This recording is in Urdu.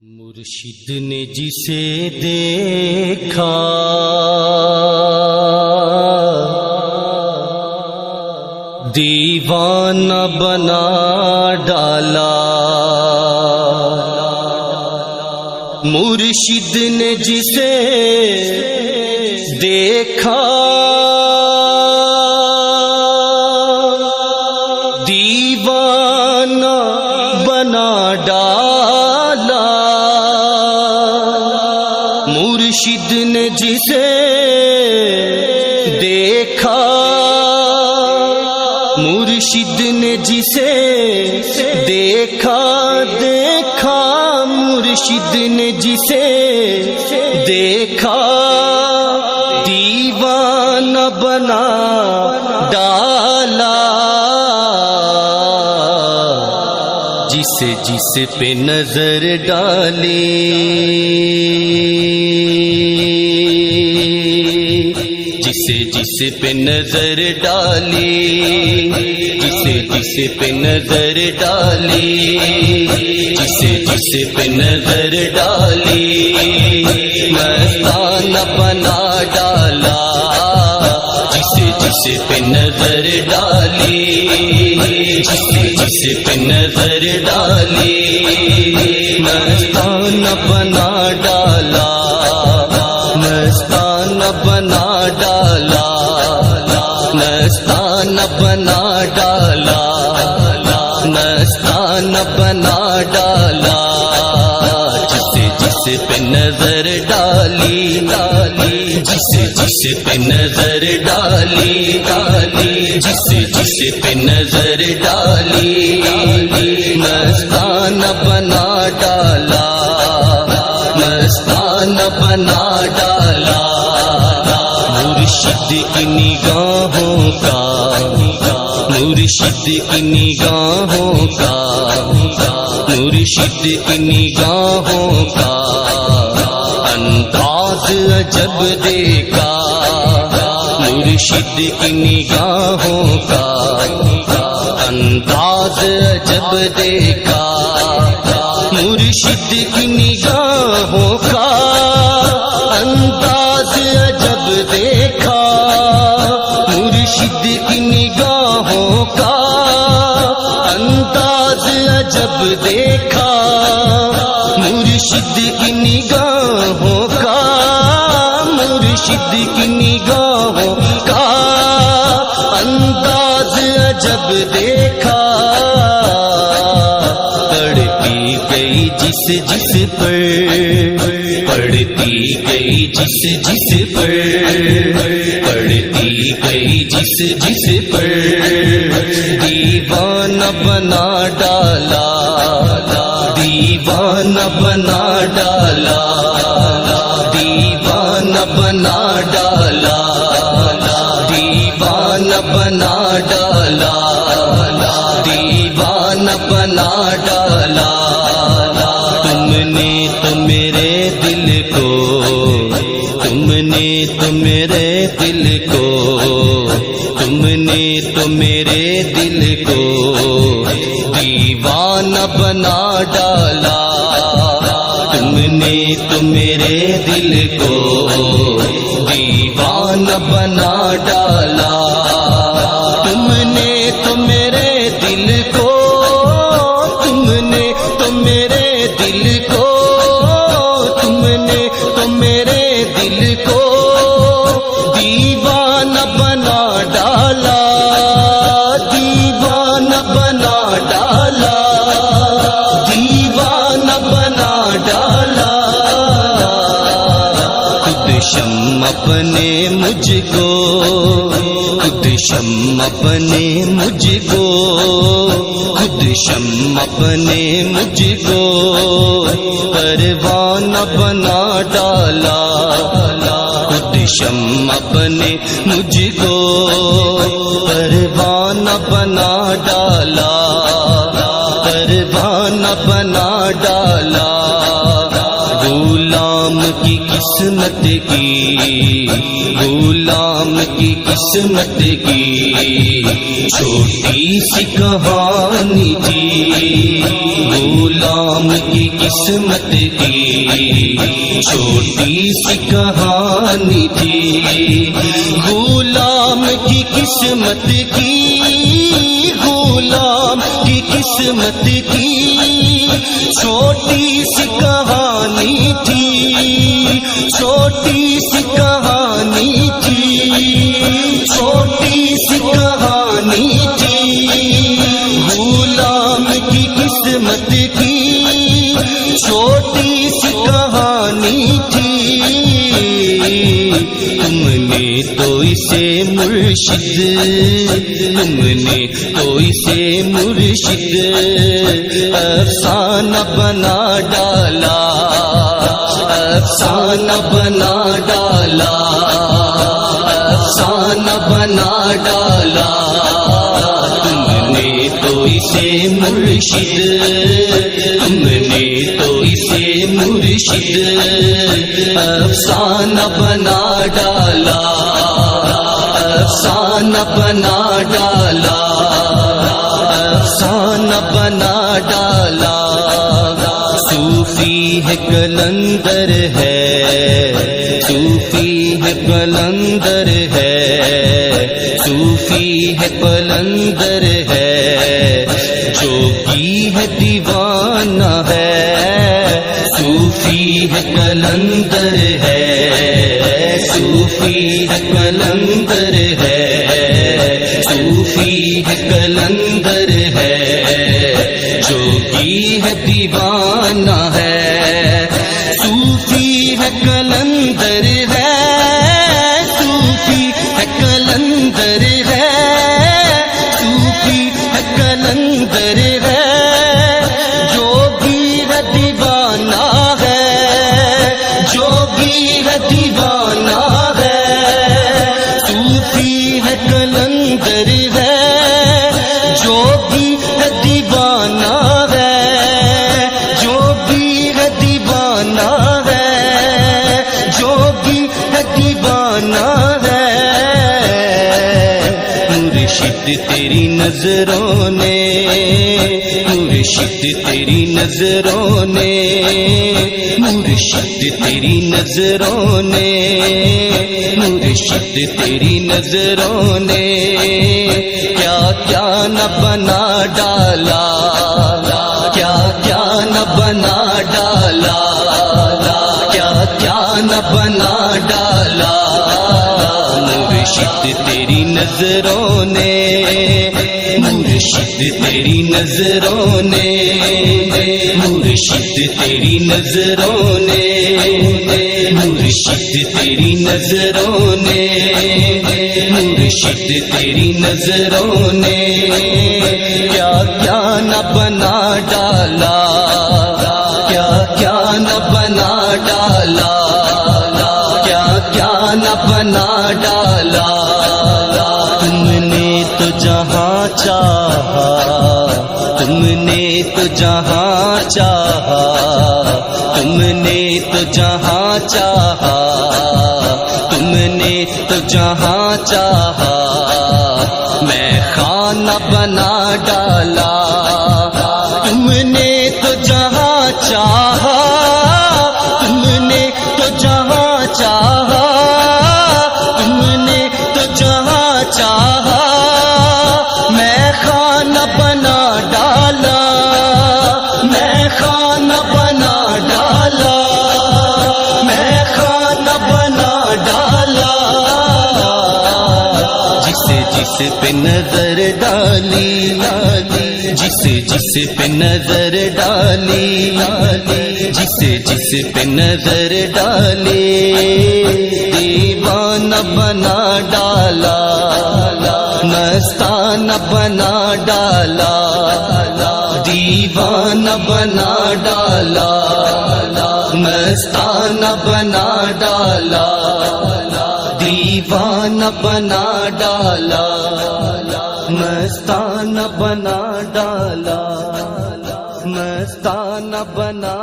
مرشد نے جسے دیکھا دیوانہ بنا ڈالا، مرشد نے جسے دیکھا دیوانہ بنا ڈالا، مرشد نے جسے دیکھا، مرشد نے جسے دیکھا دیکھا، مرشد نے جسے دیکھا دیوانہ بنا ڈالا، جسے جس پہ نظر ڈالی، جسے جس پہ نظر ڈالی، جسے جس پہ نظر ڈالی، جسے جس پہ نظر ڈالی، مستانہ بنا ڈالا، جسے جس پہ نظر ڈالی، جسے جس پہ نظر ڈالی، مستانہ بنا ڈالا، مستانہ بنا ڈالا، مستانہ بنا ڈالا، مستانہ بنا ڈالا، جسے جس پہ نظر ڈالی، ڈالی، جسے جس پہ نظر ڈالی، ڈالی، جسے جس پہ نظر ڈالی، ڈالی، مستانہ بنا ڈالا، مستانہ بنا ڈالا، مرشد کی نگاہوں کا، مرشد کی نگاہوں کا، مرشد کی نگاہوں کا انداز عجب دیکھا، مرشد کی نگاہوں کا انداز عجب دیکھا، مرشد کی نگاہوں کا انداز عجب دیکھا، مرشد کی نگاہوں کا انداز عجب دیکھا، مرشد کی نگاہوں کا، مرشد کی نگاہوں کا انداز عجب دیکھا، پڑھتی گئی جس جس پر، پڑھتی گئی جس جس پر، پڑھتی گئی جس جس پر، دیوانہ بنا ڈالا، دیوانہ بنا ڈالا، دیوانہ بنا ڈالا، دیوانہ بنا ڈالا، دیوانہ بنا ڈالا، تم نے تو میرے دل کو، تم نے تو میرے دل کو، تم نے تو میرے دل کو دیوانہ بنا ڈالا، تم نے تو میرے دل کو دیوانہ بنا ڈالا، تم نے تو میرے دل کو، تم نے تو میرے دل کو، تم نے تو میرے دل کو دیوانہ بنا ڈالا، دیوانہ بنا ڈالا، دیوانہ بنا ڈالا، خود شمع بنے مجھ کو، خود شمع بنے مجھ کو، خود شمع بنے مجھ کو پروانہ بنا ڈالا، خود شمع بنے مجھ کو پروانہ بنا ڈالا، پروانہ بنا ڈالا، غلام کی قسمت کی، غلام کی قسمت کی چھوٹی سی کہانی تھی، غلام کی قسمت کی چھوٹی سی کہانی تھی، غلام کی قسمت کی، غلام کی قسمت کی چھوٹی سی کہانی تھی، چھوٹی سی کہانی تھی، چھوٹی سی کہانی تھی، غلام کی قسمت کی چھوٹی سی کہانی تھی، تم نے تو اسے مرشد، تم نے تو اسے مرشد افسانہ بنا ڈالا، افسانہ بنا ڈالا، افسانہ بنا ڈالا، تم نے تو اسے مرشد، تم نے تو اسے مرشد افسانہ بنا ڈالا، افسانہ بنا ڈالا، افسانہ بنا ڈالا، صوفی ہے کلندر ہے، صوفی ہے کلندر ہے، صوفی ہے کلندر ہے، جوگی ہے دیوانہ ہے، صوفی ہے کلندر ہے، صوفی ہے کلندر ہے، صوفی ہے کلندر ہے، جوگی ہے دیوانہ ہے، صوفی ہے کلندر ہے، صوفی ہے کلندر ہے، صوفی ہے کلندر ہے، جوگی ہے دیوانہ ہے، جوگی ہے دیوانہ ہے، صوفی ہے کلندر ہے، جوگی ہے دیوانہ ہے، جوگی ہے دیوانہ ہے، جوگی ہے دیوانہ ہے، مرشد تیری نظروں نے، مرشد تیری نظروں نے، مرشد تیری نظروں نے، مرشد تیری نظروں نے کیا کیا نہ بنا ڈالا، کیا کیا نہ بنا ڈالا، کیا کیا نہ بنا ڈالا، مرشد تیری نظروں نے، مرشد تیری نظروں نے، مرشد تیری نظروں نے، مرشد تیری نظروں نے، مرشد تیری نظروں نے کیا کیا نہ بنا ڈالا، کیا کیا نہ بنا ڈالا، کیا کیا نہ بنا ڈالا، تم نے تو جہاں چاہا، تم نے تو جہاں چاہا، تم نے تو جہاں چاہا، تم نے تو جہاں چاہا، میں خانہ بنا ڈالا، تم نے تو جہاں چاہا، تم نے تو جہاں چاہا، تم نے تو جہاں چاہا، میں خانہ بنا ڈالا، میں خانہ بنا ڈالا، میں خانہ بنا ڈالا، جسے جس پہ نظر ڈالی، جسے جس پہ نظر ڈالی، جسے جس پہ نظر ڈالی، دیوانہ بنا ڈالا، مستانہ بنا ڈالا، دیوانہ بنا ڈالا، مستانہ بنا ڈالا، دیوانہ بنا ڈالا، مستانہ بنا ڈالا، مستانہ بنا